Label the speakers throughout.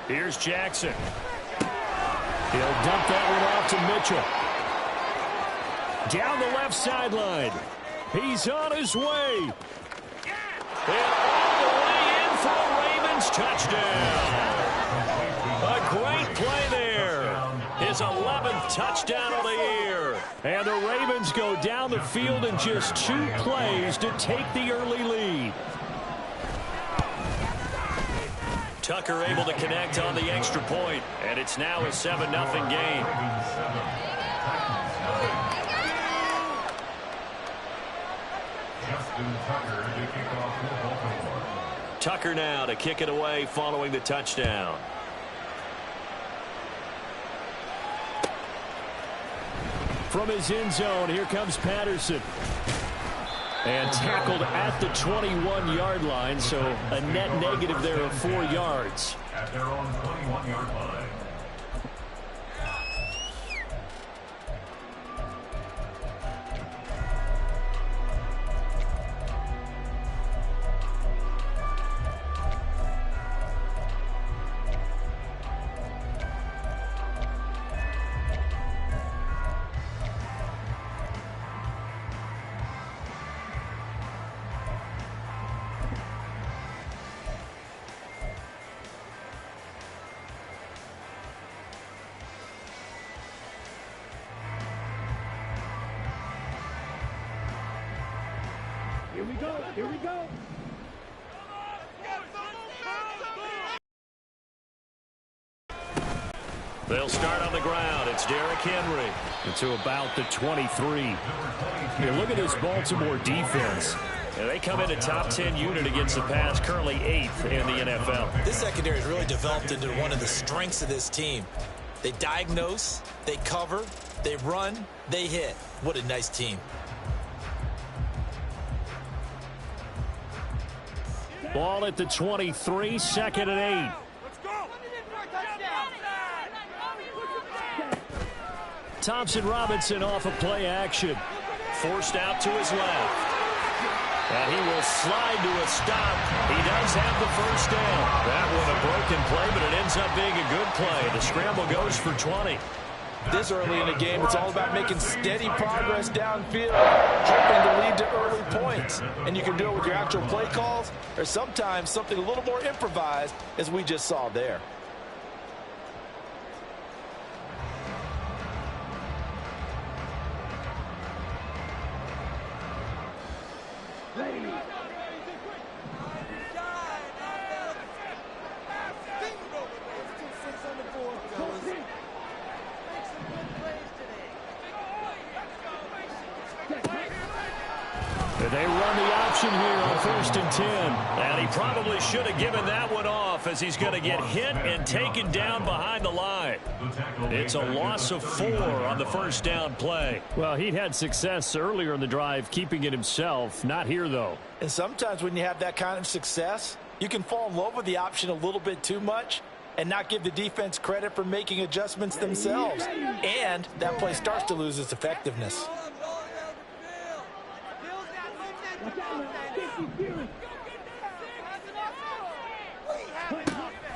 Speaker 1: Here's Jackson. He'll dump that one off to Mitchell. Down the left sideline. He's on his way. And all the way in for a Ravens touchdown. A great play there. His 11th touchdown of the year. And the Ravens go down the field in just 2 plays to take the early lead. Tucker able to connect on the extra point, and it's now a 7-0 game. Tucker now to kick it away following the touchdown. From his end zone, here comes Patterson. And tackled at the 21-yard line, so a net negative there of 4 yards. At their own 21-yard line.
Speaker 2: Here we go. Here we go.
Speaker 1: They'll start on the ground. It's Derrick Henry. Into about the 23. Hey, look at this Baltimore defense. And they come in a top 10 unit against the pass, currently 8th in the NFL.
Speaker 3: This secondary has really developed into one of the strengths of this team. They diagnose, they cover, they run, they hit. What a nice team.
Speaker 1: Ball at the 23, 2nd and 8. Thompson Robinson off of play action. Forced out to his left. And he will slide to a stop. He does have the first down. That one a broken play, but it ends up being a good play. The scramble goes for 20.
Speaker 4: This early in the game, it's all about making steady progress downfield, hoping to lead to early points. And you can do it with your actual play calls, or sometimes something a little more improvised, as we just saw there.
Speaker 1: They run the option here on 1st and 10. And he probably should have given that one off, as he's going to get hit and taken down behind the line. It's a loss of 4 on the first down play.
Speaker 2: Well, he'd had success earlier in the drive keeping it himself. Not here, though.
Speaker 4: And sometimes when you have that kind of success, you can fall in love with the option a little bit too much and not give the defense credit for making adjustments themselves. And that play starts to lose its effectiveness.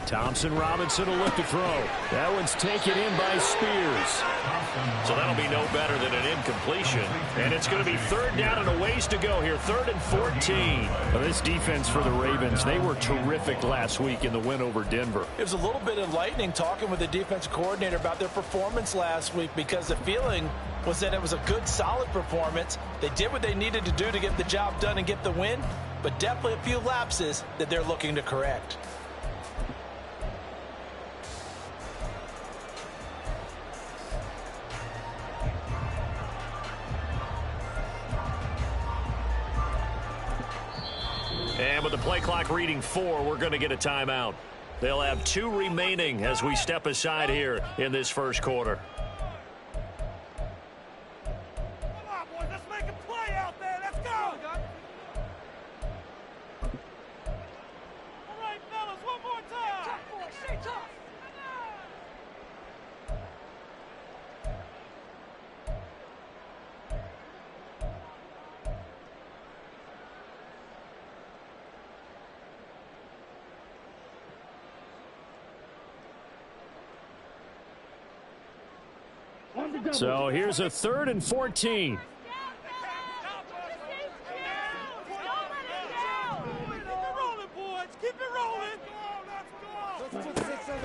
Speaker 1: Thompson Robinson will look to throw. That one's taken in by Spears. So that'll be no better than an incompletion. And it's going to be 3rd down and a ways to go here. 3rd and 14.
Speaker 2: Well, this defense for the Ravens, they were terrific last week in the win over Denver.
Speaker 4: It was a little bit enlightening talking with the defensive coordinator about their performance last week, because the feeling was that it was a good, solid performance. They did what they needed to do to get the job done and get the win, but definitely a few lapses that they're looking to correct.
Speaker 1: And with the play clock reading 4, we're going to get a timeout. They'll have 2 remaining as we step aside here in this first quarter. So here's a 3rd and 14.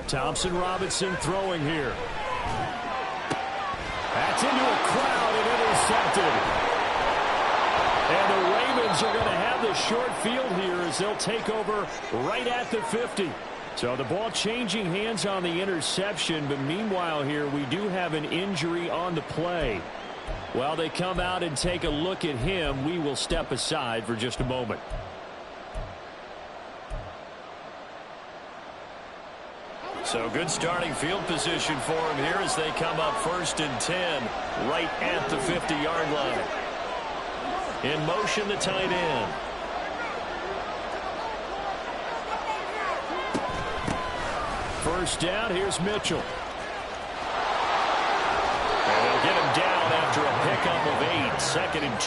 Speaker 1: Thompson Robinson throwing here. That's into a crowd and intercepted. And the Ravens are going to have the short field here as they'll take over right at the 50. So the ball changing hands on the interception, but meanwhile here we do have an injury on the play. While they come out and take a look at him, we will step aside for just a moment. So good starting field position for him here as they come up 1st and 10 right at the 50-yard line. In motion, the tight end. First down, here's Mitchell. And they'll get him down after a pickup of 8, 2nd and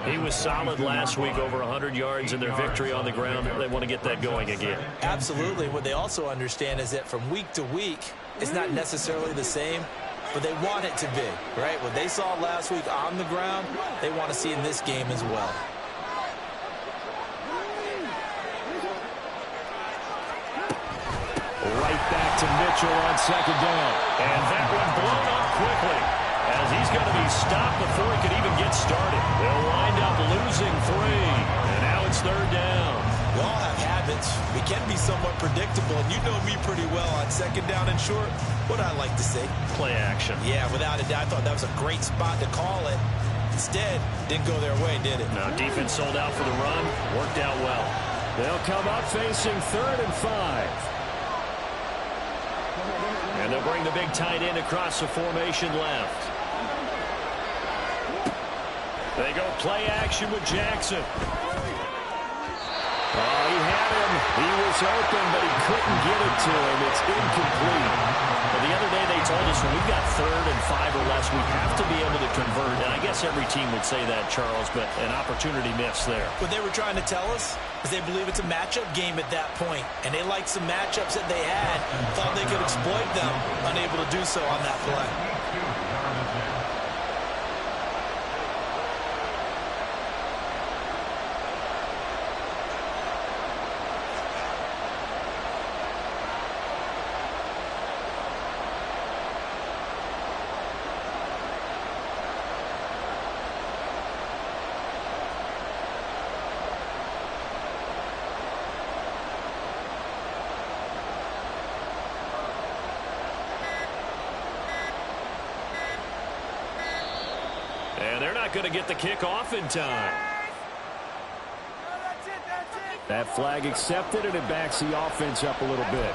Speaker 1: 2. He was solid last week, over 100 yards in their victory on the ground. They want to get that going again.
Speaker 3: Absolutely. What they also understand is that from week to week, it's not necessarily the same, but they want it to be, right? What they saw last week on the ground, they want to see in this game as well.
Speaker 1: Right back to Mitchell on 2nd down. And that one blown up quickly as he's going to be stopped before he could even get started. They'll wind up losing 3. And now it's 3rd down.
Speaker 3: We all have habits. We can be somewhat predictable, and you know me pretty well on 2nd down and short. What I like to say?
Speaker 1: Play action.
Speaker 3: Yeah, without a doubt. I thought that was a great spot to call it. Instead, didn't go their way, did it?
Speaker 1: No, defense sold out for the run. Worked out well. They'll come up facing 3rd and 5. And they'll bring the big tight end across the formation left. They go play action with Jackson. Oh, he had him. He was open, but he couldn't get it to him. It's incomplete. But the other day they told us when we've got 3rd and 5 or less, we have to be able to convert. And I guess every team would say that, Charles, but an opportunity missed there.
Speaker 3: What they were trying to tell us is they believe it's a matchup game at that point, and they liked some matchups that they had, thought they could exploit them, unable to do so on that play.
Speaker 1: And they're not going to get the kick off in time. That flag accepted, and it backs the offense up a little bit.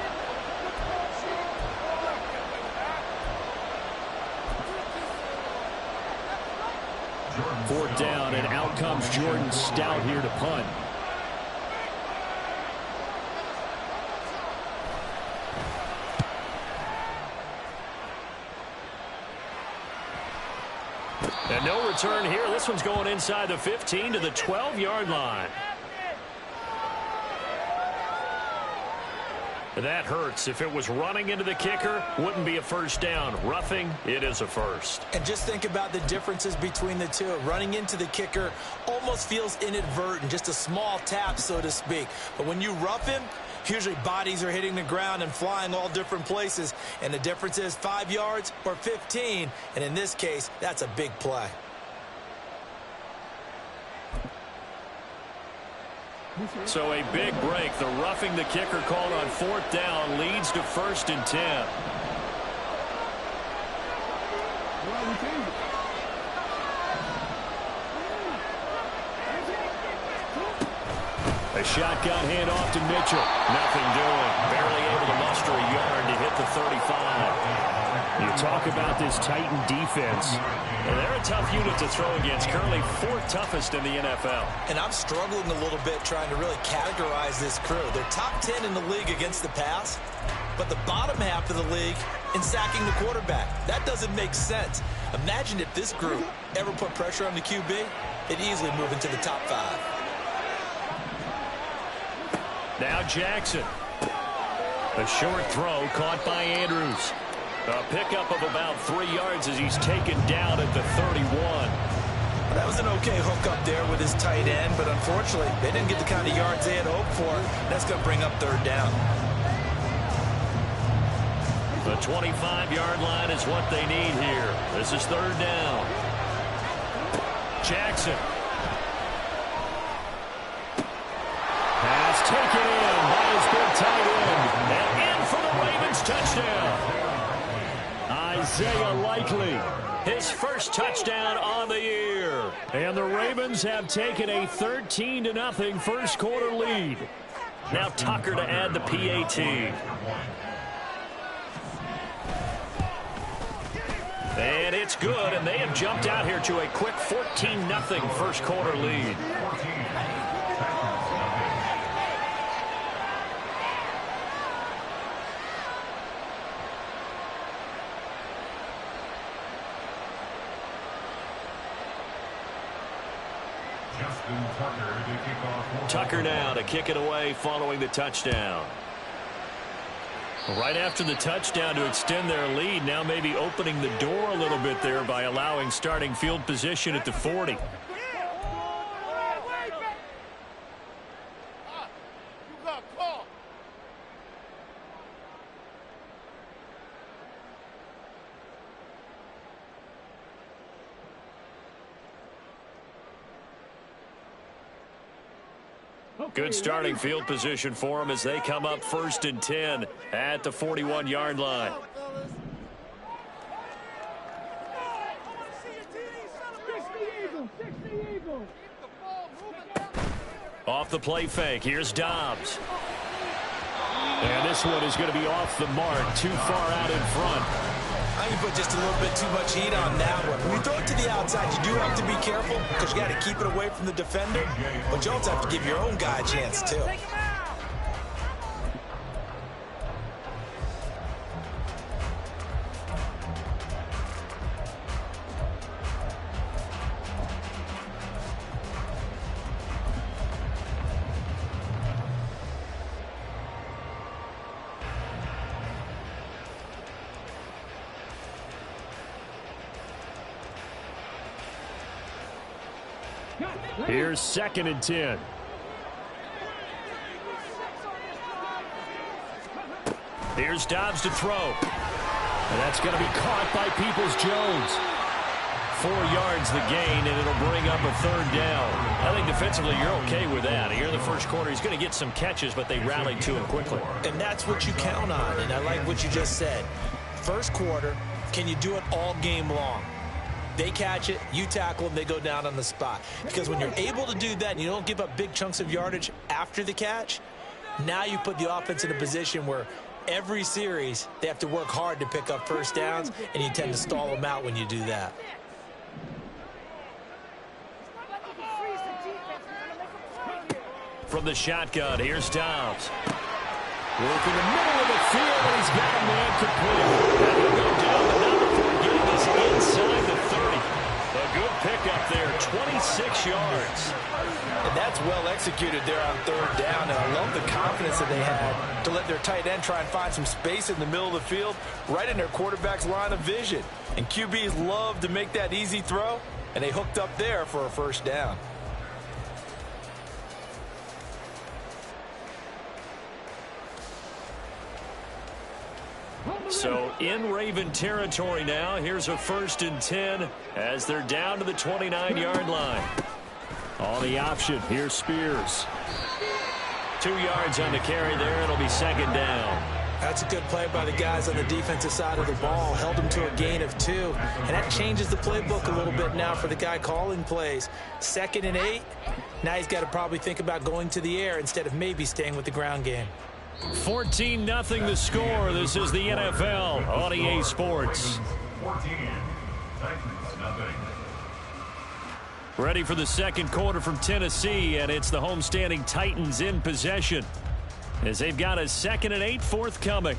Speaker 1: Fourth down, and out comes Jordan Stout here to punt. And no return here. This one's going inside the 15 to the 12-yard line. That hurts. If it was running into the kicker, wouldn't be a first down. Roughing, it is a first.
Speaker 3: And just think about the differences between the two. Running into the kicker almost feels inadvertent, just a small tap, so to speak. But when you rough him, usually bodies are hitting the ground and flying all different places. And the difference is 5 yards or 15. And in this case, that's a big play.
Speaker 1: So a big break. The roughing the kicker called on 4th down leads to 1st and 10. A shotgun handoff to Mitchell. Nothing doing. Barely able to muster a yard to hit the 35. You talk about this Titan defense. And they're a tough unit to throw against. Currently 4th toughest in the NFL.
Speaker 3: And I'm struggling a little bit trying to really categorize this crew. They're top 10 in the league against the pass, but the bottom half of the league in sacking the quarterback. That doesn't make sense. Imagine if this group ever put pressure on the QB, they'd easily move into the top 5.
Speaker 1: Now Jackson. A short throw caught by Andrews. A pickup of about 3 yards as he's taken down at the 31.
Speaker 4: That was an okay hook up there with his tight end, but unfortunately, they didn't get the kind of yards they had hoped for. That's going to bring up third down.
Speaker 1: The 25-yard line is what they need here. This is third down. Jackson. Pass taken in by his big tight end. And in for the Ravens touchdown. Isaiah Likely, his first touchdown on the year. And the Ravens have taken a 13-0 first quarter lead. Now Tucker to add the PAT. And it's good, and they have jumped out here to a quick 14-0 first quarter lead. Tucker now to kick it away following the touchdown. Right after the touchdown to extend their lead, now maybe opening the door a little bit there by allowing starting field position at the 40. Good starting field position for them as they come up 1st and 10 at the 41-yard line. Off the play fake, here's Dobbs. And this one is going to be off the mark, too far out in front.
Speaker 4: I can put just a little bit too much heat on that one. When you throw it to the outside, you do have to be careful because you got to keep it away from the defender. But you also have to give your own guy a chance, too.
Speaker 1: Here's 2nd and 10. Here's Dobbs to throw. And that's going to be caught by Peoples-Jones. 4 yards the gain, and it'll bring up a third down. I think defensively you're okay with that. Here in the first quarter, he's going to get some catches, but they rallied to him quickly.
Speaker 4: And that's what you count on, and I like what you just said. First quarter, can you do it all game long? They catch it, you tackle them, they go down on the spot. Because when you're able to do that and you don't give up big chunks of yardage after the catch, now you put the offense in a position where every series they have to work hard to pick up first downs, and you tend to stall them out when you do that.
Speaker 1: From the shotgun, here's Dobbs. Working the middle of the field, and he's got a man complete. That will go down, but not before getting us inside the 30. A good pickup there, 26 yards.
Speaker 4: And that's well executed there on third down. And I love the confidence that they had to let their tight end try and find some space in the middle of the field, right in their quarterback's line of vision. And QBs love to make that easy throw, and they hooked up there for a first down.
Speaker 1: So in Raven territory now. Here's a 1st and 10 as they're down to the 29-yard line. On the option, here's Spears. 2 yards on the carry there. It'll be 2nd down.
Speaker 4: That's a good play by the guys on the defensive side of the ball. Held them to a gain of 2. And that changes the playbook a little bit now for the guy calling plays. 2nd and 8. Now he's got to probably think about going to the air instead of maybe staying with the ground game.
Speaker 1: 14-0 the score. This is the NFL on EA Sports. Ready for the second quarter from Tennessee, and it's the homestanding Titans in possession as they've got a 2nd and 8 forthcoming.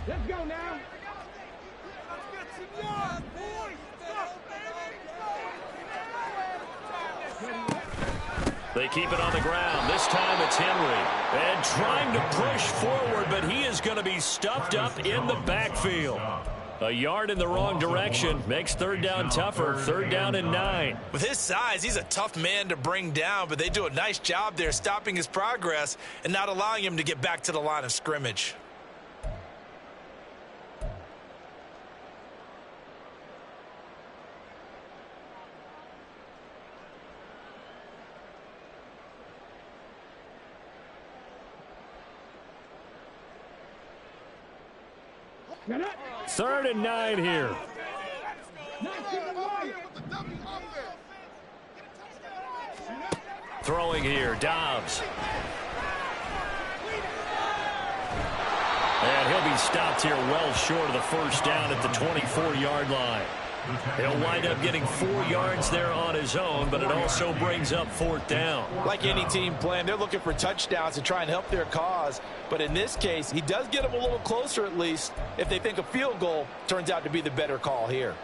Speaker 5: Let's go now.
Speaker 1: They keep it on the ground. This time it's Henry. And trying to push forward, but he is going to be stuffed up in the backfield. A yard in the wrong direction makes third down tougher. Third down and 9.
Speaker 3: With his size, he's a tough man to bring down, but they do a nice job there stopping his progress and not allowing him to get back to the line of scrimmage.
Speaker 1: Third and 9 here. Throwing here, Dobbs. And he'll be stopped here well short of the first down at the 24-yard line. He'll wind up getting 4 yards there on his own, but it also brings up fourth down.
Speaker 4: Like any team playing, they're looking for touchdowns to try and help their cause. But in this case, he does get them a little closer at least if they think a field goal turns out to be the better call here.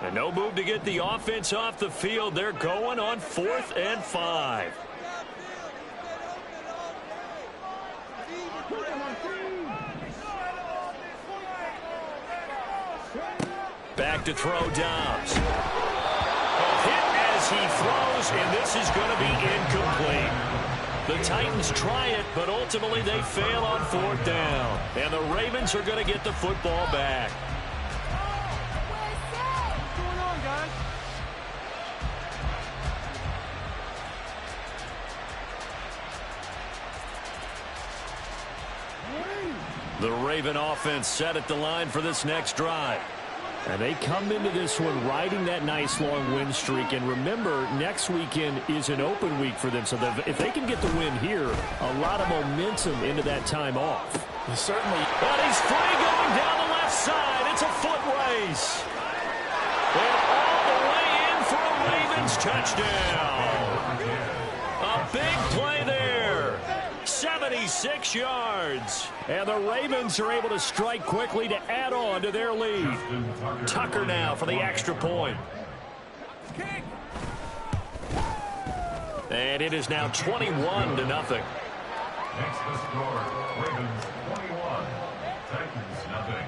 Speaker 1: And no move to get the offense off the field. They're going on 4th and 5. Back to throw, Dobbs. Hit as he throws, and this is going to be incomplete. The Titans try it, but ultimately they fail on 4th down. And the Ravens are going to get the football back. The Raven offense set at the line for this next drive. And they come into this one riding that nice long win streak. And remember, next weekend is an open week for them. So if they can get the win here, a lot of momentum into that time off.
Speaker 4: Certainly.
Speaker 1: But he's free going down the left side. It's a foot race. And all the way in for a Ravens touchdown. A big play there. 76 yards. And the Ravens are able to strike quickly to add on to their lead. Tucker now for the extra point. And it is now 21-0.
Speaker 5: Next to score, Ravens 21, Titans nothing.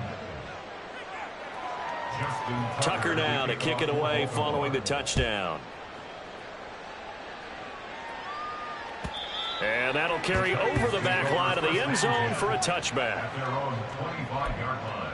Speaker 1: Tucker now to kick it away following the touchdown. And that'll carry over the back line of the end zone for a touchback.
Speaker 5: At their own 25-yard line.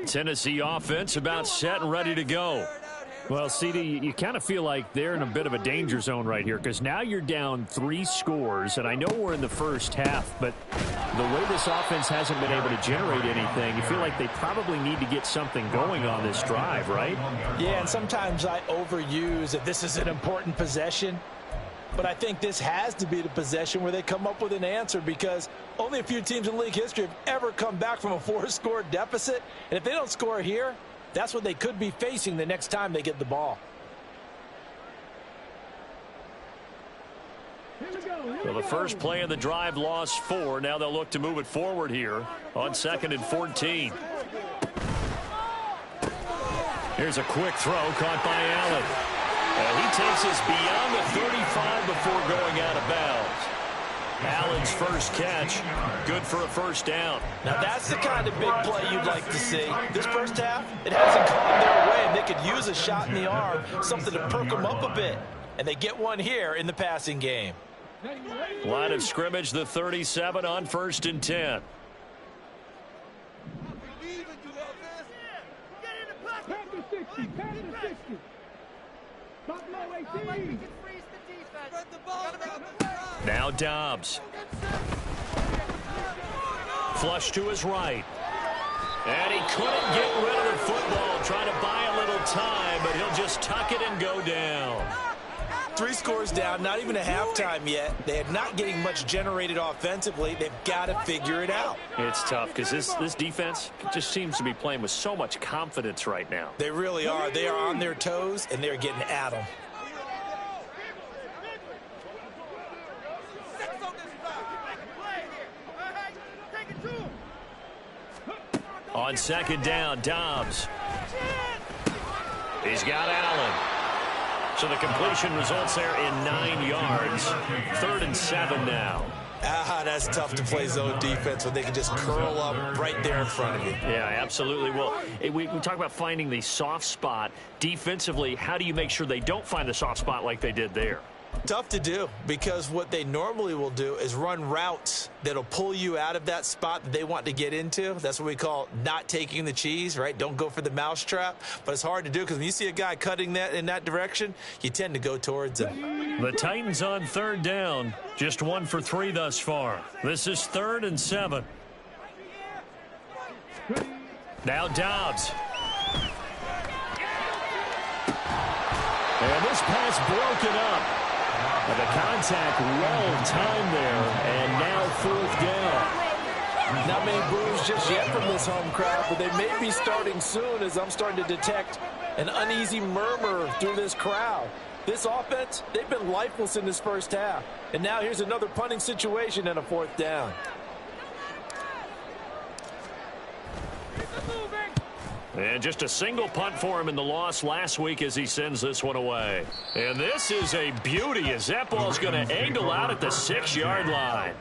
Speaker 1: Tennessee offense about set and ready to go. Well, CD, you kind of feel like they're in a bit of a danger zone right here because now you're down 3 scores, and I know we're in the first half, but the way this offense hasn't been able to generate anything, you feel like they probably need to get something going on this drive, right?
Speaker 4: Yeah, and sometimes I overuse that this is an important possession. But I think this has to be the possession where they come up with an answer because only a few teams in league history have ever come back from a 4-score deficit. And if they don't score here, that's what they could be facing the next time they get the ball.
Speaker 1: Well, the first play of the drive lost 4. Now they'll look to move it forward here on 2nd and 14. Here's a quick throw caught by Allen. He takes us beyond the 35 before going out of bounds. Allen's first catch, good for a first down.
Speaker 4: Now that's the kind of big play you'd like to see. This first half, it hasn't gone their way, and they could use a shot in the arm, something to perk them up a bit. And they get one here in the passing game.
Speaker 1: Line of scrimmage, the 37 on 1st and 10. Now Dobbs. Flush to his right. And he couldn't get rid of the football, trying to buy a little time, but he'll just tuck it and go down.
Speaker 4: 3 scores down, not even a halftime yet. They are not getting much generated offensively. They've got to figure it out.
Speaker 2: It's tough because this defense just seems to be playing with so much confidence right now.
Speaker 4: They really are. They are on their toes, and they're getting at them.
Speaker 1: On second down, Dobbs. He's got Allen. So the completion results there in 9 yards. 3rd and 7 now.
Speaker 4: That's tough to play zone defense when they can just curl up right there in front of you.
Speaker 2: Yeah, absolutely. Well, we talk about finding the soft spot. Defensively, how do you make sure they don't find the soft spot like they did there?
Speaker 4: Tough to do, because what they normally will do is run routes that'll pull you out of that spot that they want to get into. That's what we call not taking the cheese, right? Don't go for the mousetrap. But it's hard to do because when you see a guy cutting that in that direction, you tend to go towards him.
Speaker 1: The Titans on 3rd down. Just 1 for 3 thus far. This is 3rd and 7. Now Dobbs. And this pass broken up. And the contact well timed there, and now 4th down.
Speaker 4: Not many boos just yet from this home crowd, but they may be starting soon as I'm starting to detect an uneasy murmur through this crowd. This offense, they've been lifeless in this first half. And now here's another punting situation and a 4th down.
Speaker 1: And just a single punt for him in the loss last week as he sends this one away. And this is a beauty as that ball's going to angle out at the 6-yard line.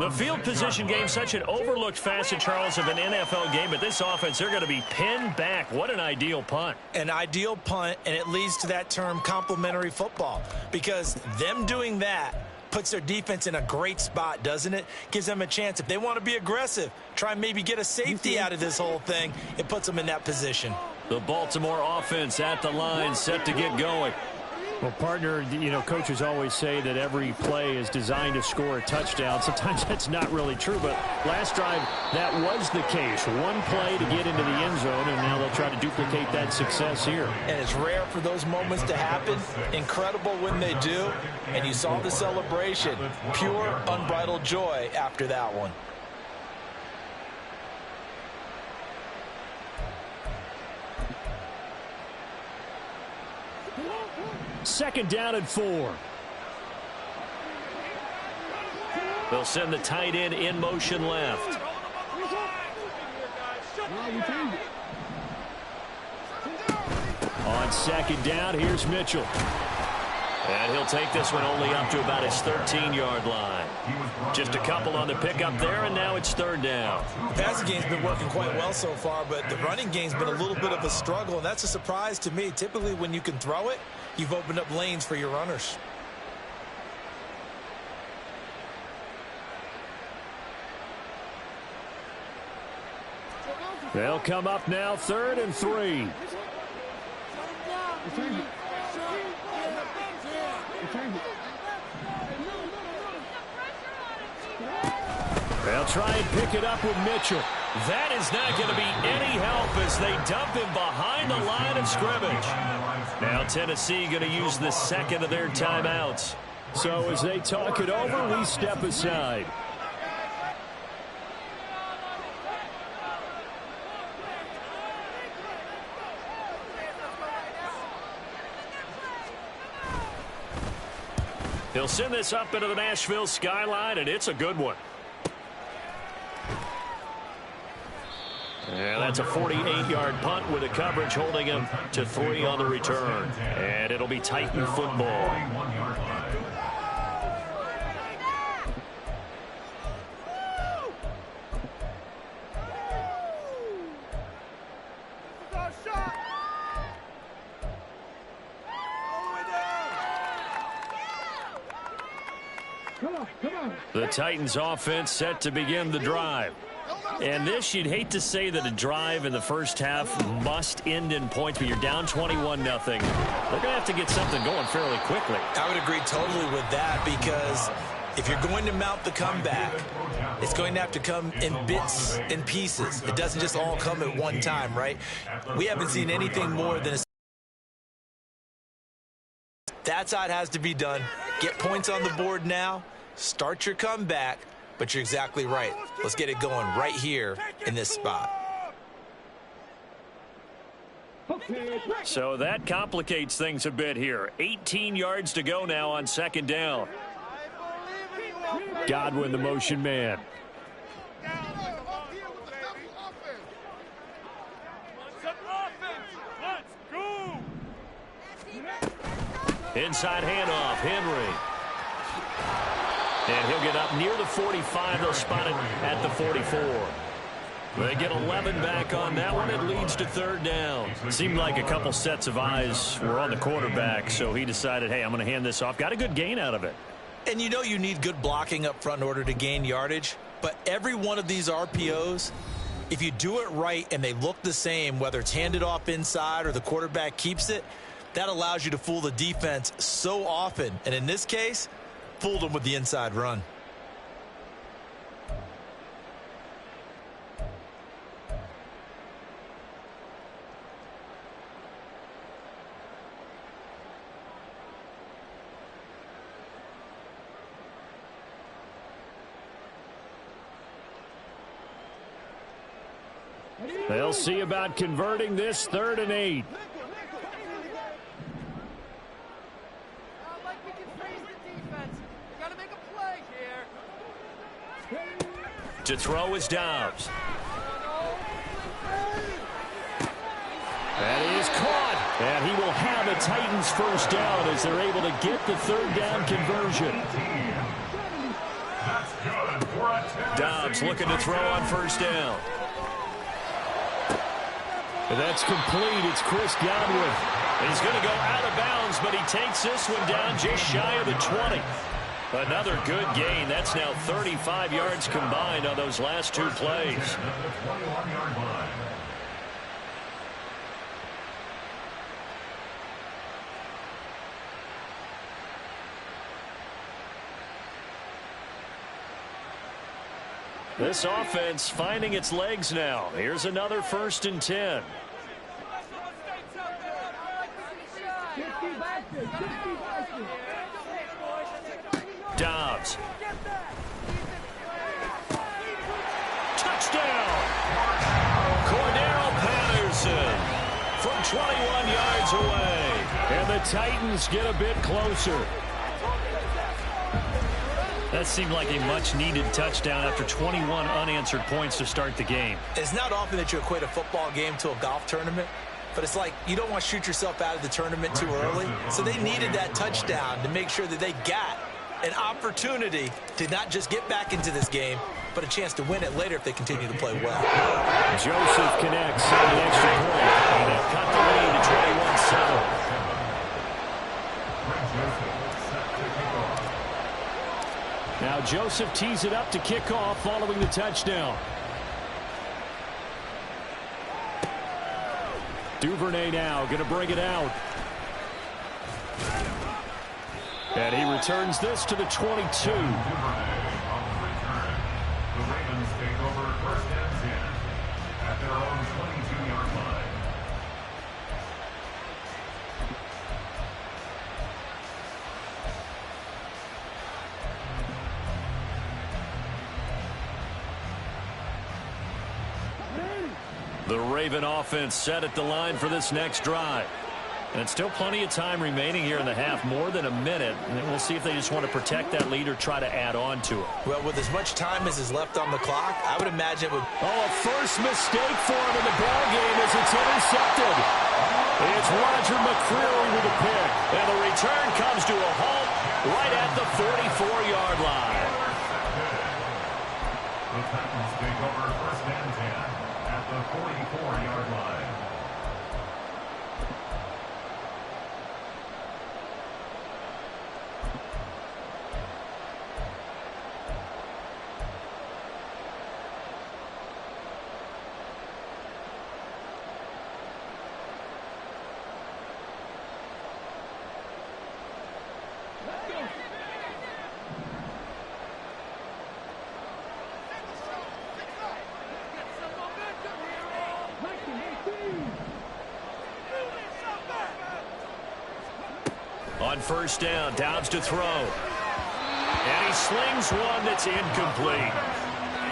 Speaker 1: The field position game, such an overlooked facet, Charles, of an NFL game, but this offense, they're going to be pinned back. What an ideal punt.
Speaker 4: An ideal punt, and it leads to that term complementary football, because them doing that puts their defense in a great spot, doesn't it? Gives them a chance. If they want to be aggressive, try and maybe get a safety out of this whole thing, it puts them in that position.
Speaker 1: The Baltimore offense at the line, set to get going.
Speaker 2: Well, partner, coaches always say that every play is designed to score a touchdown. Sometimes that's not really true, but last drive, that was the case. One play to get into the end zone, and now they'll try to duplicate that success here.
Speaker 4: And it's rare for those moments to happen. Incredible when they do. And you saw the celebration. Pure, unbridled joy after that one.
Speaker 1: Second down and 4. They'll send the tight end in motion left. On second down, here's Mitchell. And he'll take this one only up to about his 13-yard line. Just a couple on the pickup there, and now it's 3rd down.
Speaker 4: The passing game's been working quite well so far, but the running game's been a little bit of a struggle, and that's a surprise to me. Typically, when you can throw it, you've opened up lanes for your runners.
Speaker 1: They'll come up now, 3rd and 3. They'll try and pick it up with Mitchell. That is not going to be any help as they dump him behind the line of scrimmage. Now Tennessee going to use the second of their timeouts. So as they talk it over, we step aside. He'll send this up into the Nashville skyline, and it's a good one. And that's a 48-yard punt with a coverage holding him to 3 on the return. And it'll be Titan football. The Titans offense set to begin the drive. And this, you'd hate to say that a drive in the first half must end in points, but you're down 21-0. They're going to have to get something going fairly quickly.
Speaker 4: I would agree totally with that, because
Speaker 3: If you're going to mount the comeback, it's going to have to come in bits and pieces. It doesn't just all come at one time, right? We haven't seen anything more than that's how it has to be done. Get points on the board now. Start your comeback. But you're exactly right. Let's get it going right here in this spot.
Speaker 2: So that complicates things a bit here. 18 yards to go now on second down. Godwin, the motion man. Inside handoff, Henry. And he'll get up near the 45. They'll spot it at the 44. They get 11 back on that one. It leads to third down. It seemed like a couple sets of eyes were on the quarterback, so he decided, hey, I'm going to hand this off. Got a good gain out of it.
Speaker 3: And you know you need good blocking up front in order to gain yardage, but every one of these RPOs, if you do it right and they look the same, whether it's handed off inside or the quarterback keeps it, that allows you to fool the defense so often. And in this case, fooled them with the inside run.
Speaker 2: They'll see about converting this 3rd and 8. To throw is Dobbs. That is caught. And he will have a Titans first down as they're able to get the 3rd down conversion. Dobbs looking to throw on first down. And that's complete. It's Chris Godwin. He's going to go out of bounds, but he takes this one down just shy of the 20. Another good gain. That's now 35 yards combined on those last 2 plays. This offense finding its legs now. Here's another 1st and 10. Dobbs. Touchdown! Cordero Patterson from 21 yards away. And the Titans get a bit closer. That seemed like a much-needed touchdown after 21 unanswered points to start the game.
Speaker 3: It's not often that you equate a football game to a golf tournament, but it's like you don't want to shoot yourself out of the tournament too early. So they needed that touchdown to make sure that they got an opportunity to not just get back into this game, but a chance to win it later if they continue to play well.
Speaker 2: Joseph connects on an extra point, and they've cut the lead to 21-7. Now Joseph tees it up to kick off following the touchdown. Duvernay now going to bring it out. And he returns this to the 22.
Speaker 5: The Ravens take over 1st and 10 at their own 22-yard line.
Speaker 2: The Raven offense set at the line for this next drive. And it's still plenty of time remaining here in the half, more than a minute. And we'll see if they just want to protect that lead or try to add on to it.
Speaker 3: Well, with as much time as is left on the clock, I would imagine it would...
Speaker 2: Oh, a first mistake for him in the ball game as it's intercepted. It's Roger McCreary with a pick. And the return comes to a halt right at the 44-yard line.
Speaker 5: The Titans take over 1st and 10 at the 44-yard line.
Speaker 2: on first down. Dobbs to throw. And he slings one that's incomplete.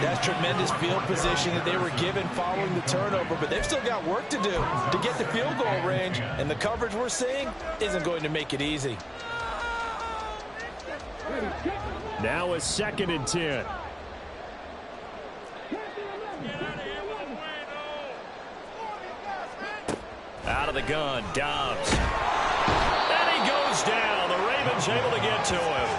Speaker 4: That's tremendous field position that they were given following the turnover, but they've still got work to do to get the field goal range, and the coverage we're seeing isn't going to make it easy.
Speaker 2: Now a 2nd and 10. Out of the gun, Dobbs. And he goes down. The Ravens able to get to him.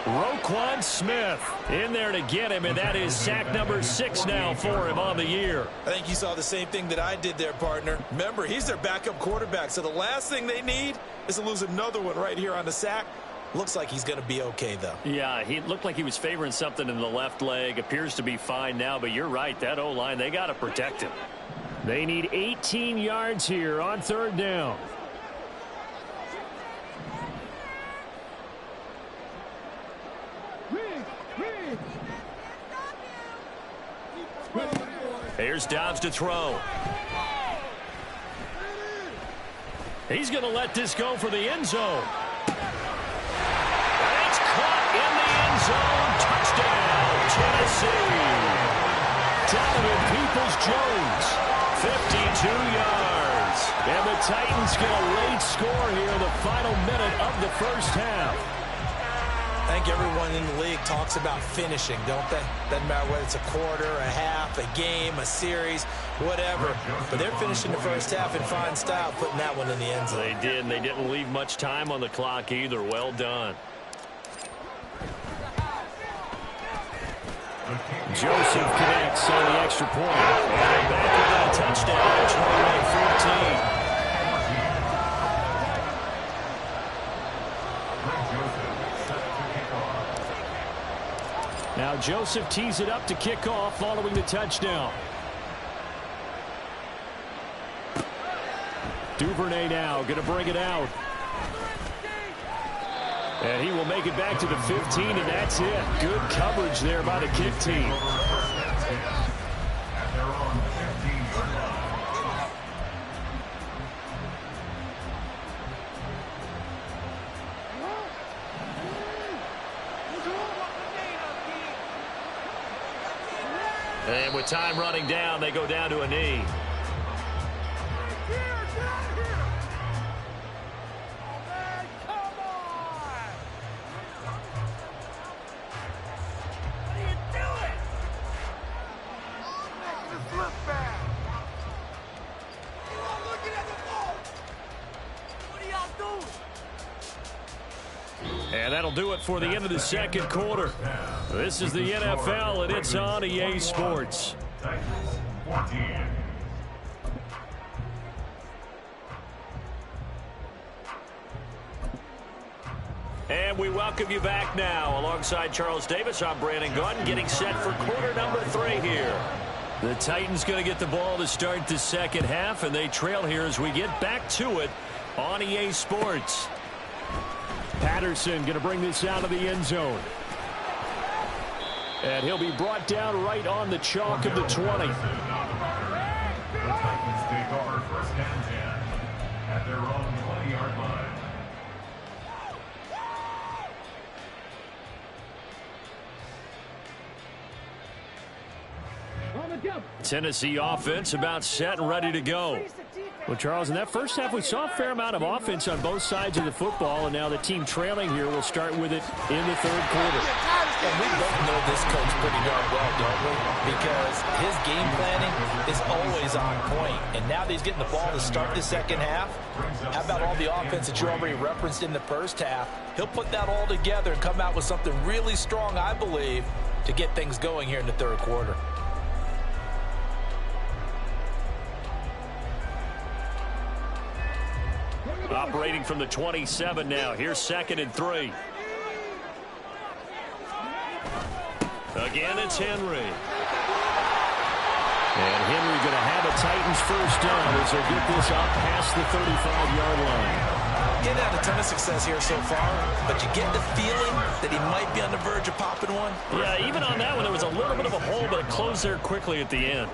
Speaker 2: Roquan Smith in there to get him, and that is sack number 6 now for him on the year.
Speaker 3: I think you saw the same thing that I did there, partner. Remember, he's their backup quarterback, so the last thing they need is to lose another one right here on the sack. Looks like he's going to be okay, though.
Speaker 2: Yeah, he looked like he was favoring something in the left leg. Appears to be fine now, but you're right. That O-line, they got to protect him. They need 18 yards here on 3rd down. Here's Dobbs to throw. He's going to let this go for the end zone. And it's caught in the end zone. Touchdown, Tennessee. Donovan Peoples-Jones, 52 yards. And the Titans get a late score here in the final minute of the first half.
Speaker 3: I think everyone in the league talks about finishing, don't they? Doesn't matter whether it's a quarter, a half, a game, a series, whatever. But they're finishing the first half in fine style, putting that one in the end zone.
Speaker 2: They did, and they didn't leave much time on the clock either. Well done. Joseph connects on the extra point. And back with a touchdown, 28-14. Now Joseph tees it up to kick off following the touchdown. Duvernay now going to bring it out. And he will make it back to the 15, and that's it. Good coverage there by the kick team. And with time running down, they go down to a knee. And that'll do it for the end of the second quarter. This is the NFL, and it's on EA Sports. And we welcome you back now. Alongside Charles Davis, I'm Brandon Gaudin, getting set for quarter number 3 here. The Titans going to get the ball to start the second half, and they trail here as we get back to it on EA Sports. Patterson going to bring this out of the end zone. And he'll be brought down right on the chalk of the 20.
Speaker 5: The Titans take over 1st and 10 at their own 20-yard line.
Speaker 2: Tennessee offense about set and ready to go. Well, Charles, in that first half, we saw a fair amount of offense on both sides of the football, and now the team trailing here will start with it in the third quarter.
Speaker 4: And we both know this coach pretty darn well, don't we? Because his game planning is always on point. And now that he's getting the ball to start the second half, how about all the offense that you already referenced in the first half? He'll put that all together and come out with something really strong, I believe, to get things going here in the third quarter.
Speaker 2: Operating from the 27 now. Here's 2nd and 3. Again, it's Henry. And Henry going to have a Titans first down as they get this up past the 35-yard line.
Speaker 3: Getting had a ton of success here so far, but you get the feeling that he might be on the verge of popping one.
Speaker 2: Yeah, even on that one, there was a little bit of a hole, but it closed there quickly at the end.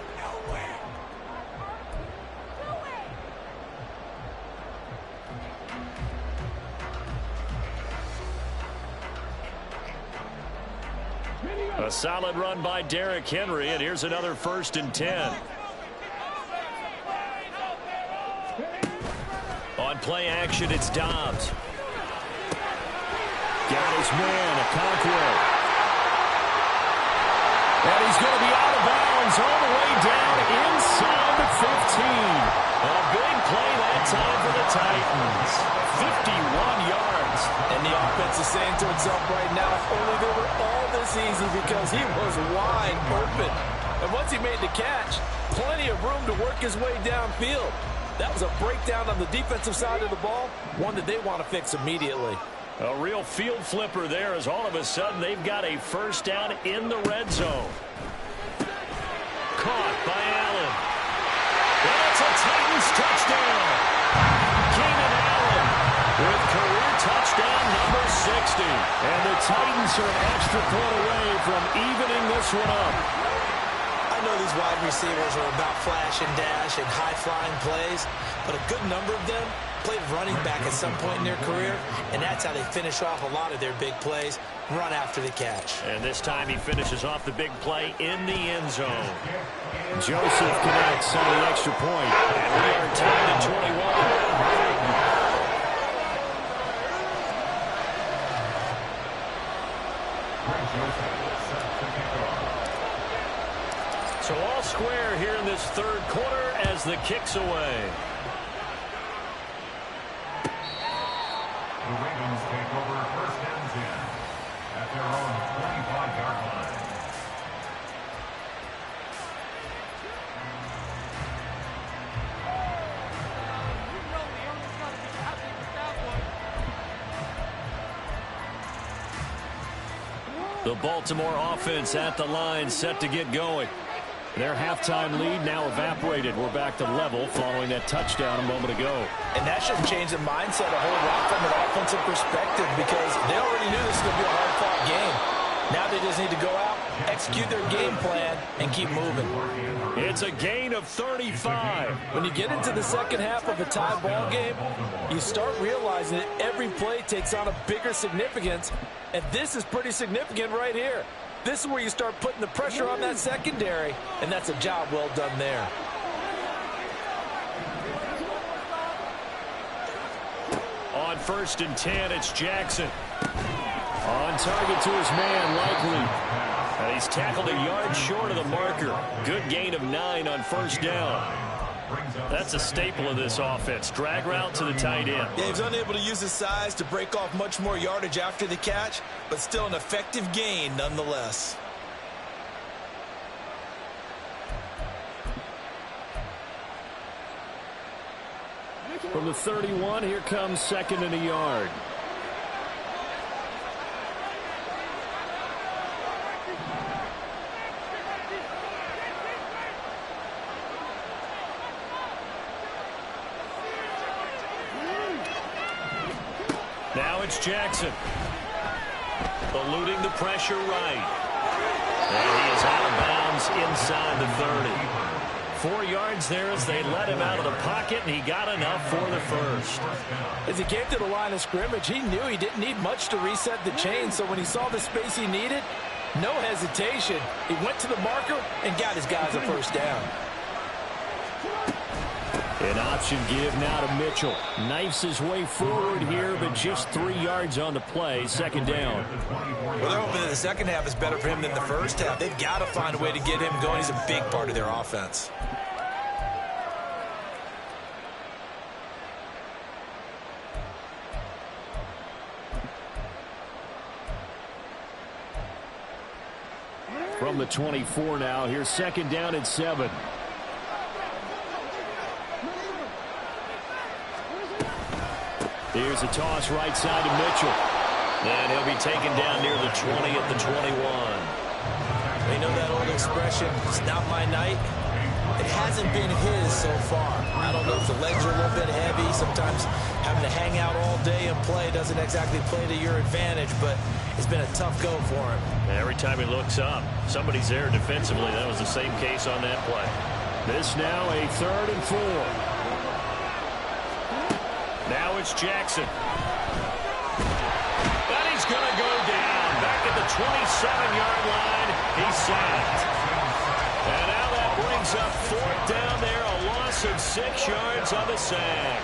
Speaker 1: A solid run by Derrick Henry, and here's another 1st and 10. On play action, it's Dobbs. Got his man, Okonkwo. And he's going to be out of bounds all the way down inside the 15. A big play that time for the Titans. 51 yards.
Speaker 4: And the offense is saying to itself right now, if only they were all this easy, because he was wide open. And once he made the catch, plenty of room to work his way downfield. That was a breakdown on the defensive side of the ball, one that they want to fix immediately.
Speaker 1: A real field flipper there, as all of a sudden they've got a 1st down in the red zone. Caught by Allen. And it's a Titans touchdown. Keenan Allen with career touchdown number 60.
Speaker 2: And the Titans are an extra point away from evening this one up.
Speaker 3: I know these wide receivers are about flash and dash and high-flying plays, but a good number of them played running back at some point in their career, and that's how they finish off a lot of their big plays, run after the catch.
Speaker 1: And this time he finishes off the big play in the end zone.
Speaker 2: Joseph connects on the extra point.
Speaker 1: And we are tied at 21. So all square here in this 3rd quarter as the kick's away.
Speaker 5: The Ravens take over 1st and 10 at their own 25-yard line.
Speaker 1: The Baltimore offense at the line, set to get going.
Speaker 2: Their halftime lead now evaporated. We're back to level following that touchdown a moment ago.
Speaker 4: And that should change the mindset a whole lot from an offensive perspective, because they already knew this was going to be a hard-fought game. Now they just need to go out, execute their game plan, and keep moving.
Speaker 1: It's a gain of 35.
Speaker 4: When you get into the second half of a tie ball game, you start realizing that every play takes on a bigger significance, and this is pretty significant right here. This is where you start putting the pressure on that secondary, and that's a job well done there.
Speaker 1: On 1st and 10, it's Jackson.
Speaker 2: On target to his man, Likely.
Speaker 1: And he's tackled a yard short of the marker. Good gain of 9 on 1st down. That's a staple of this offense. Drag route to the tight end.
Speaker 3: Yeah, he's unable to use his size to break off much more yardage after the catch, but still an effective gain nonetheless.
Speaker 2: From the 31, here comes 2nd and a yard.
Speaker 1: Now it's Jackson. Eluding the pressure right. And he is out of bounds inside the 30. 4 yards there as they let him out of the pocket, and he got enough for the 1st.
Speaker 4: As he came to the line of scrimmage, he knew he didn't need much to reset the chain, so when he saw the space he needed, no hesitation. He went to the marker and got his guys a 1st down.
Speaker 2: An option give now to Mitchell. Knifes his way forward here, but just 3 yards on the play. 2nd down.
Speaker 3: Well, they're hoping that the second half is better for him than the first half. They've got to find a way to get him going. He's a big part of their offense.
Speaker 2: From the 24 now, here's 2nd down and 7. Here's a toss right side to Mitchell.
Speaker 1: And he'll be taken down near the 20 at the 21.
Speaker 3: They know that old expression, it's not my night. It hasn't been his so far. I don't know if the legs are a little bit heavy. Sometimes having to hang out all day and play doesn't exactly play to your advantage, but it's been a tough go for him.
Speaker 1: Every time he looks up, somebody's there defensively. That was the same case on that play.
Speaker 2: This now a 3rd and 4.
Speaker 1: Now it's Jackson. And he's going to go down back at the 27-yard line. He's sacked. And now that brings up 4th down there, a loss of 6 yards on the sack.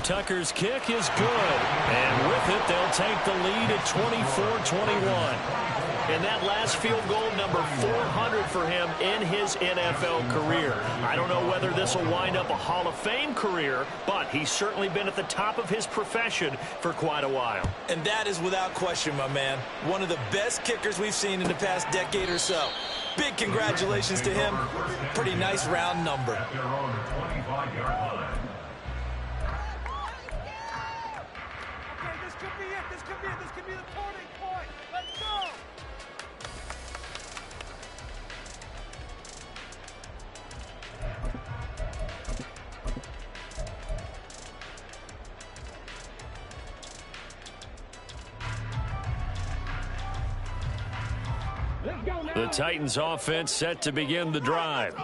Speaker 1: Tucker's kick is good. And with it, they'll take the lead at 24-21. And that last field goal, number 400 for him in his NFL career. I don't know whether this will wind up a Hall of Fame career, but he's certainly been at the top of his profession for quite a while.
Speaker 3: And that is without question, my man. One of the best kickers we've seen in the past decade or so. Big congratulations to him. Pretty nice round number.
Speaker 5: At their own 25-yard line.
Speaker 6: Okay, this could be it. This could be it. This could be the turning point. Let's go.
Speaker 1: The Titans offense set to begin the drive.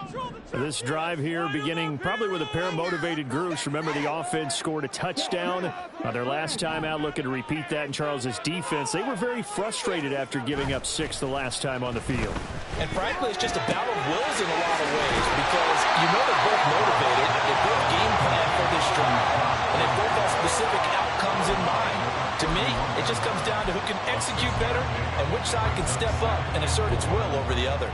Speaker 2: This drive here beginning probably with a pair of motivated groups. Remember, the offense scored a touchdown their last time out, looking to repeat that in Charles's defense. They were very frustrated after giving up 6 the last time on the field.
Speaker 4: And frankly, it's just a battle of wills in a lot of ways because you know they're both motivated. They both game plan for this drive. And they both have specific outcomes in mind. To me, it just comes down to who can execute better and which side can step up and assert its will over the other.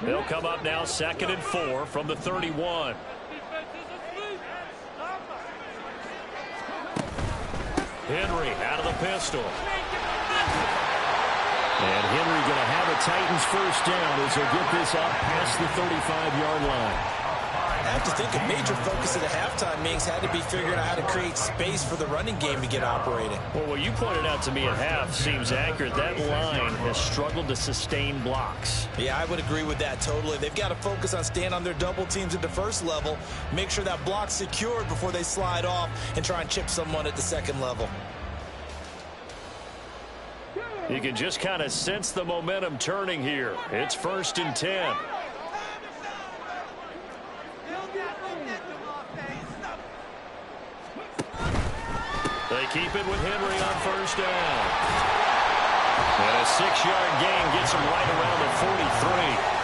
Speaker 1: They'll come up now 2nd and 4 from the 31. Henry out of the pistol. And Henry going to have a Titans first down as he'll get this up past the 35-yard line.
Speaker 3: I have to think a major focus of the halftime meetings had to be figuring out how to create space for the running game to get operating.
Speaker 2: Well, what you pointed out to me at half seems accurate. That line has struggled to sustain blocks.
Speaker 3: Yeah, I would agree with that totally. They've got to focus on staying on their double teams at the first level, make sure that block's secured before they slide off and try and chip someone at the second level.
Speaker 1: You can just kind of sense the momentum turning here. It's 1st and 10. They keep it with Henry on first down. And a 6-yard gain gets him right around the 43.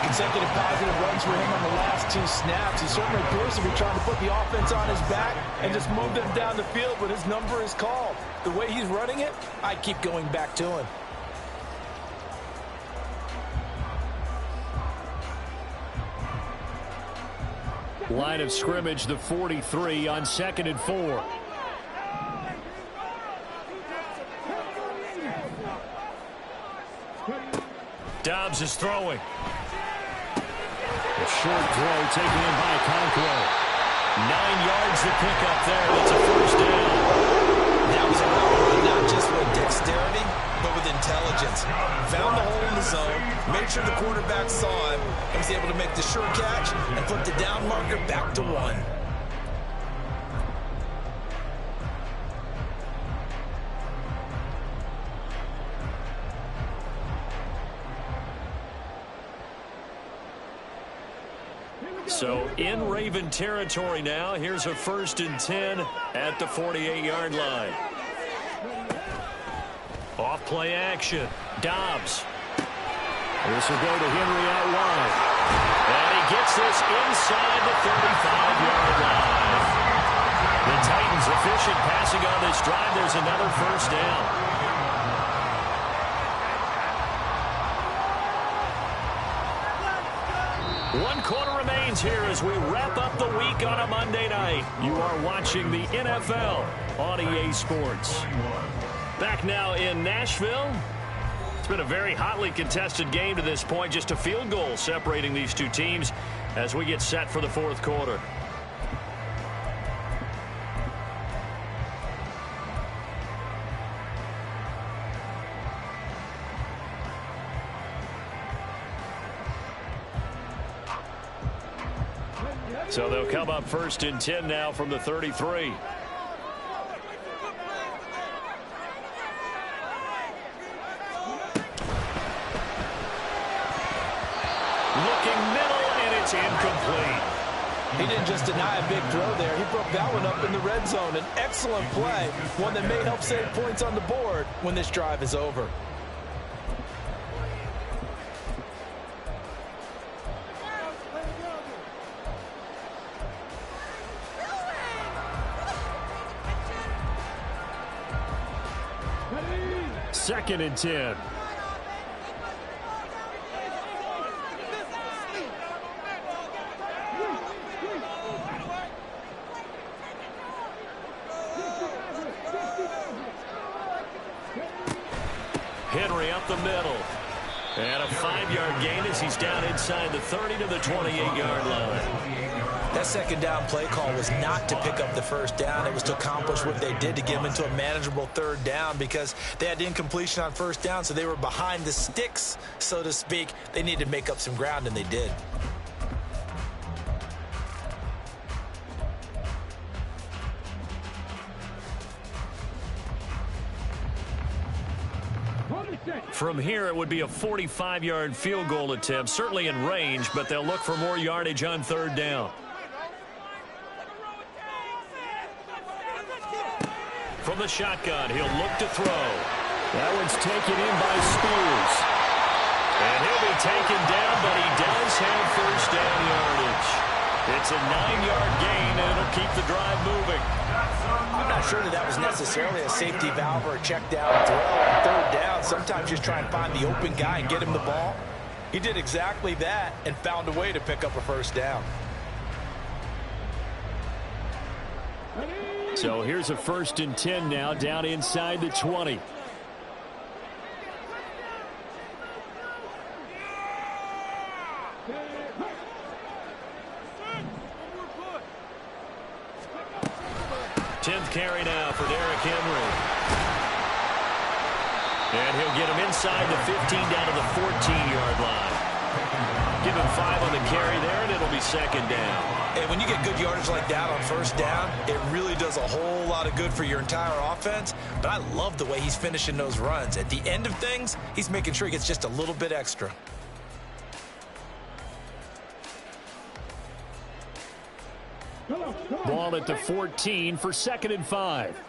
Speaker 4: Consecutive positive runs for him on the last 2 snaps. He certainly appears to be trying to put the offense on his back and just move them down the field, but his number is called. The way he's running it, I keep going back to him.
Speaker 2: Line of scrimmage, the 43 on 2nd and 4.
Speaker 1: Dobbs is throwing.
Speaker 2: A short throw taken in by Conquo.
Speaker 1: 9 yards to pick up there. That's a first down.
Speaker 3: That was a run not just with dexterity, but with intelligence. Found the hole in the zone, made sure the quarterback saw him, and was able to make the sure catch and put the down marker back to 1.
Speaker 1: So in Raven territory now. Here's a 1st and 10 at the 48-yard line. Off play action. Dobbs.
Speaker 2: This will go to Henry out wide.
Speaker 1: And he gets this inside the 35-yard line. The Titans efficient passing on this drive. There's another first down. One quarter remains here as we wrap up the week on a Monday night. You are watching the NFL on EA Sports. Back now in Nashville. It's been a very hotly contested game to this point. Just a field goal separating these two teams as we get set for the 4th quarter. So they'll come up 1st and 10 now from the 33. Looking middle, and it's incomplete.
Speaker 4: He didn't just deny a big throw there. He broke that one up in the red zone. An excellent play, one that may help save points on the board when this drive is over.
Speaker 2: Second and 10.
Speaker 1: Henry up the middle. And a 5-yard gain as he's down inside the 30 to the 28-yard line.
Speaker 3: That second down play call was not to pick up the first down. It was to accomplish what they did to get them into a manageable third down because they had incompletion on first down, so they were behind the sticks, so to speak. They needed to make up some ground, and they did.
Speaker 1: From here, it would be a 45-yard field goal attempt, certainly in range, but they'll look for more yardage on third down. From the shotgun, he'll look to throw.
Speaker 2: That one's taken in by Spears.
Speaker 1: And he'll be taken down, but he does have first down yardage. It's a 9-yard gain, and it'll keep the drive moving.
Speaker 3: I'm not sure that was necessarily a safety valve or a check down throw on third down. Sometimes just try and find the open guy and get him the ball.
Speaker 4: He did exactly that and found a way to pick up a first down.
Speaker 2: So here's a 1st and 10 now, down inside the 20.
Speaker 1: Tenth carry now for Derrick Henry. And he'll get him inside the 15 down to the 14-yard line. Give him 5 on the carry there, and it'll be second down.
Speaker 3: And when you get good yardage like that on first down, it really does a whole lot of good for your entire offense. But I love the way he's finishing those runs. At the end of things, he's making sure he gets just a little bit extra.
Speaker 2: Ball at the 14 for 2nd and 5.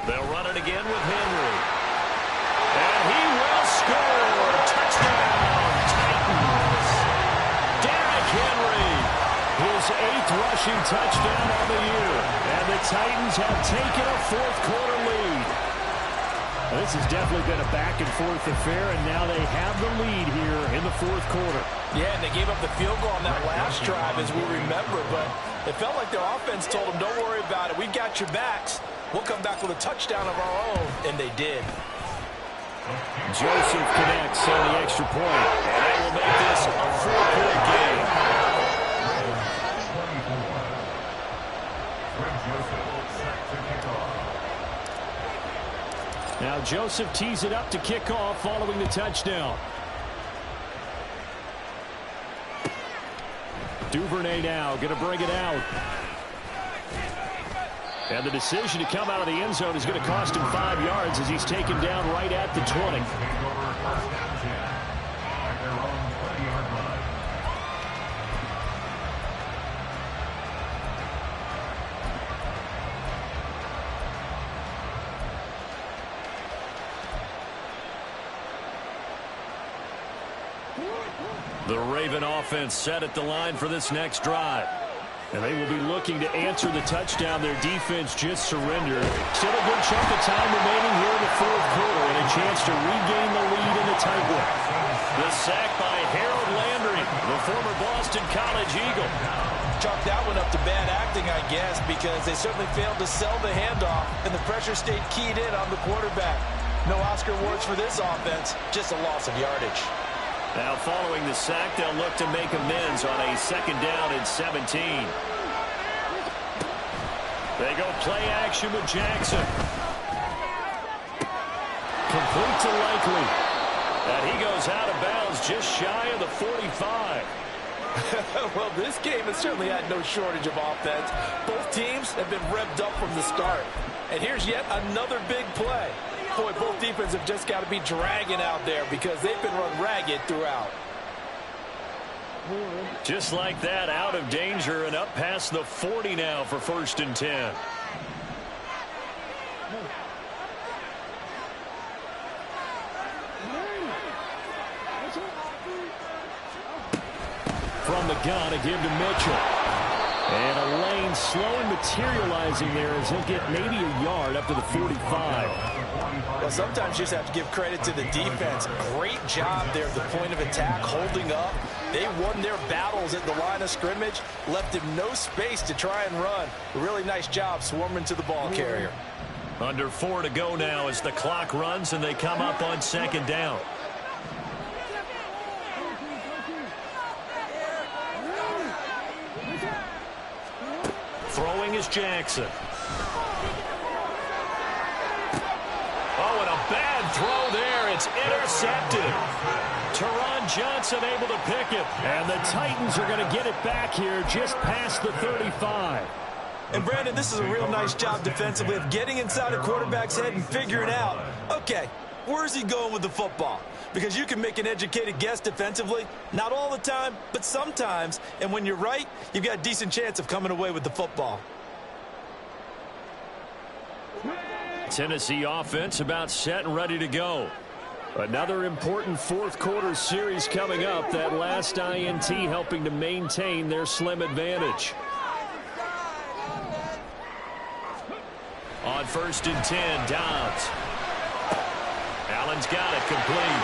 Speaker 1: They'll run it again with Henry. And he will score. Touchdown, Titans. Derrick Henry, his 8th rushing touchdown on the year.
Speaker 2: And the Titans have taken a 4th quarter lead. This has definitely been a back-and-forth affair, and now they have the lead here in the 4th quarter.
Speaker 4: Yeah, and they gave up the field goal on that last drive, as we remember, but it felt like their offense told them, don't worry about it. We've got your backs. We'll come back with a touchdown of our own, and they did.
Speaker 2: Joseph connects on the extra point.
Speaker 1: And that will make this a 4-point game.
Speaker 2: Now Joseph tees it up to kick off following the touchdown. Duvernay now going to bring it out. And the decision to come out of the end zone is going to cost him 5 yards as he's taken down right at the 20.
Speaker 1: The Raven offense set at the line for this next drive.
Speaker 2: And they will be looking to answer the touchdown their defense just surrendered. Still a good chunk of time remaining here in the 4th quarter and a chance to regain the lead in the tight one.
Speaker 1: The sack by Harold Landry, the former Boston College Eagle.
Speaker 4: Chalk that one up to bad acting, I guess, because they certainly failed to sell the handoff, and the pressure stayed keyed in on the quarterback. No Oscar awards for this offense, just a loss of yardage.
Speaker 1: Now following the sack, they'll look to make amends on a 2nd down and 17. They go play action with Jackson. Complete to Likely. And he goes out of bounds just shy of the 45.
Speaker 4: Well, this game has certainly had no shortage of offense. Both teams have been revved up from the start. And here's yet another big play. Boy, both defenses have just got to be dragging out there because they've been run ragged throughout.
Speaker 2: Just like that, out of danger and up past the 40 now for 1st and 10. From the gun, a give to Mitchell. And a lane slow and materializing there as he'll get maybe a yard up to the 45.
Speaker 4: Well, sometimes you just have to give credit to the defense. Great job there at the point of attack, holding up. They won their battles at the line of scrimmage, left him no space to try and run. A really nice job swarming to the ball carrier.
Speaker 2: Under 4 to go now as the clock runs and they come up on 2nd down. Throwing is Jackson. Oh, and a bad throw there. It's intercepted. Teron Johnson able to pick it. And the Titans are going to get it back here just past the 35.
Speaker 3: And, Brandon, this is a real nice job defensively of getting inside a quarterback's head and figuring out, okay, where's he going with the football? Because you can make an educated guess defensively. Not all the time, but sometimes. And when you're right, you've got a decent chance of coming away with the football.
Speaker 2: Tennessee offense about set and ready to go. Another important 4th quarter series coming up. That last INT helping to maintain their slim advantage. On 1st and 10, Dobbs. Allen's got it complete.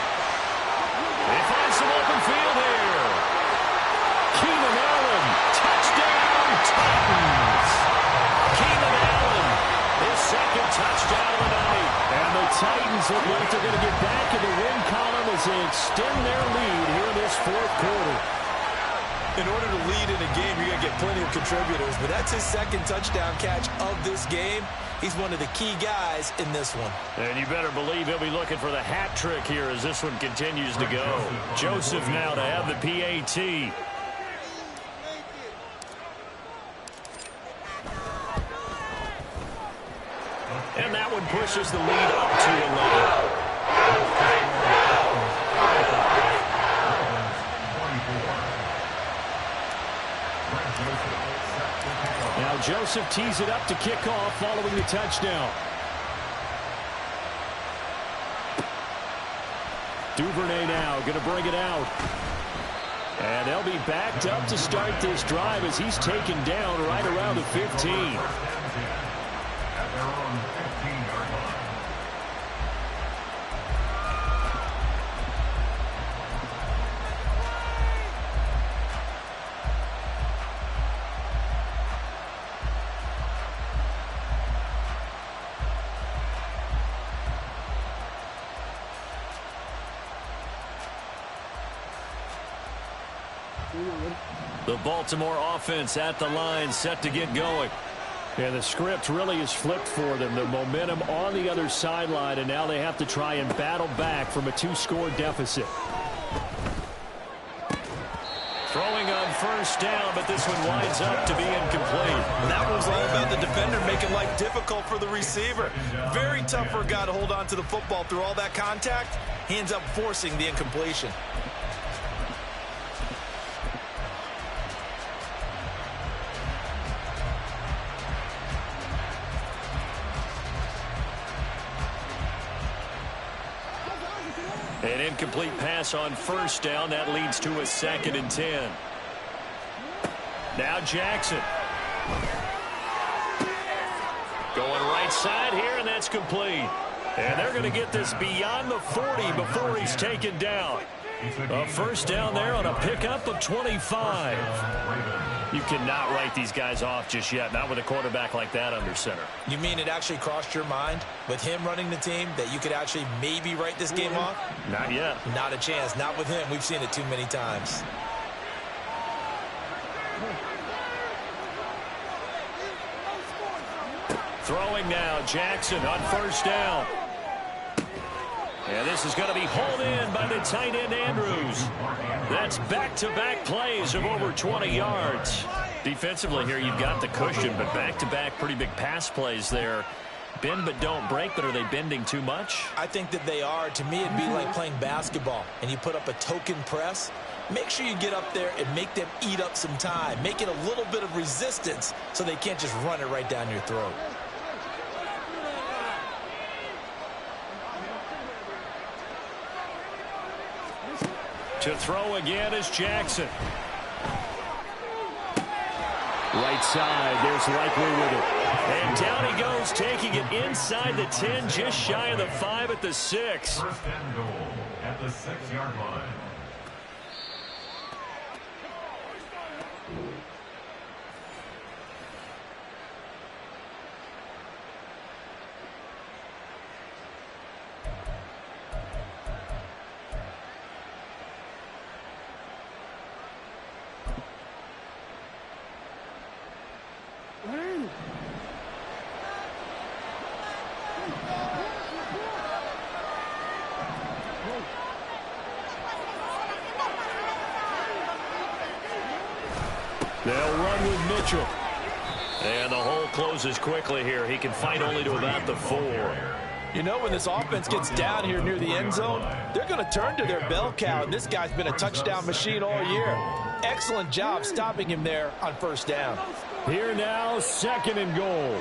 Speaker 2: They find some open field here. Keenan Allen, touchdown, Titans. Keenan Allen, his 2nd touchdown of the night. And the Titans look like they're going to get back in the win column as they extend their lead here in this 4th quarter.
Speaker 3: In order to lead in a game, you're going to get plenty of contributors, but that's his 2nd touchdown catch of this game. He's one of the key guys in this one.
Speaker 2: And you better believe he'll be looking for the hat trick here as this one continues to go. Joseph now to have the PAT. And that one pushes the lead up to 11. Now Joseph tees it up to kick off following the touchdown. Duvernay now going to bring it out. And they'll be backed up to start this drive as he's taken down right around the 15. The Baltimore offense at the line, set to get going. And the script really is flipped for them. The momentum on the other sideline, and now they have to try and battle back from a 2-score deficit. Throwing on 1st down, but this one winds up to be incomplete.
Speaker 3: That was all about the defender making life difficult for the receiver. Very tough for a guy to hold on to the football through all that contact. He ends up forcing the incompletion.
Speaker 2: An incomplete pass on 1st down. That leads to a 2nd and 10. Now Jackson. Going right side here, and that's complete. And they're going to get this beyond the 40 before he's taken down. A 1st down there on a pickup of 25. You cannot write these guys off just yet, not with a quarterback like that under center.
Speaker 3: You mean it actually crossed your mind with him running the team that you could actually maybe write this game off?
Speaker 2: Not yet.
Speaker 3: Not a chance. Not with him. We've seen it too many times.
Speaker 2: Throwing now, Jackson on 1st down.
Speaker 1: And this is going to be hauled in by the tight end, Andrews. That's back-to-back plays of over 20 yards. Defensively here, you've got the cushion, but back-to-back pretty big pass plays there. Bend but don't break, but are they bending too much?
Speaker 3: I think that they are. To me, it'd be like playing basketball, and you put up a token press. Make sure you get up there and make them eat up some time. Make it a little bit of resistance so they can't just run it right down your throat.
Speaker 1: To throw again is Jackson. Right side, there's Likely with it. And down he goes, taking it inside the 10, just shy of the 5 at the 6.
Speaker 5: First and goal at the 6-yard line.
Speaker 1: They'll run with Mitchell. And the hole closes quickly here. He can fight only to about the 4.
Speaker 4: You know, when this offense gets down here near the end zone, they're going to turn to their bell cow, and this guy's been a touchdown machine all year. Excellent job stopping him there on first down.
Speaker 2: Here now, 2nd and goal.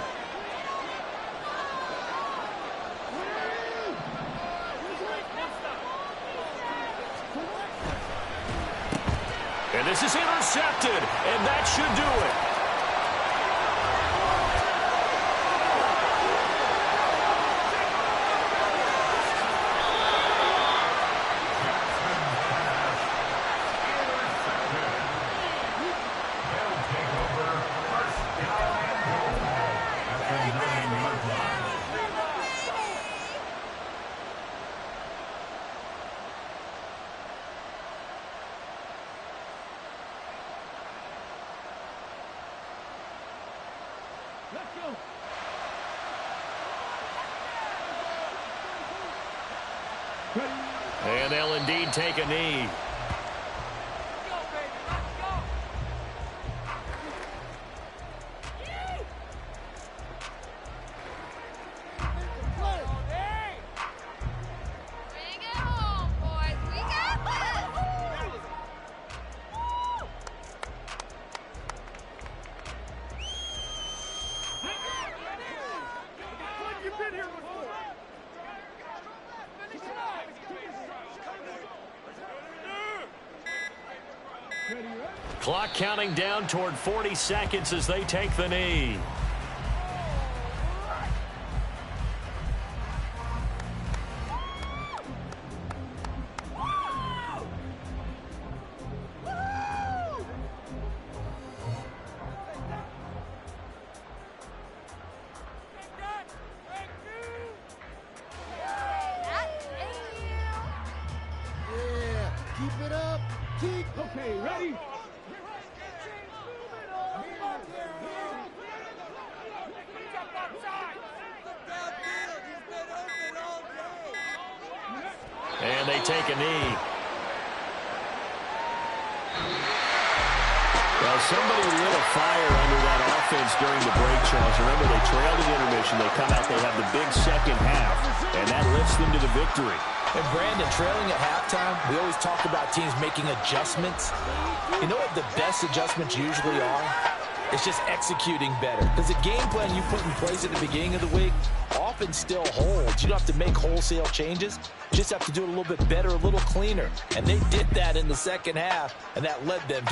Speaker 1: And this is intercepted, and that should do it. And they'll indeed take a knee. Clock counting down toward 40 seconds as they take the knee.
Speaker 6: Keep it up. Okay, ready?
Speaker 1: And they take a knee.
Speaker 2: Well, somebody lit a fire under that offense during the break, Charles. Remember, they trailed in intermission. They come out, they have the big second half, and that lifts them to the victory.
Speaker 3: And Brandon, trailing at halftime, we always talk about teams making adjustments. You know what the best adjustments usually are? It's just executing better. Because the game plan you put in place at the beginning of the week often still holds. You don't have to make wholesale changes. You just have to do it a little bit better, a little cleaner. And they did that in the second half, and that led them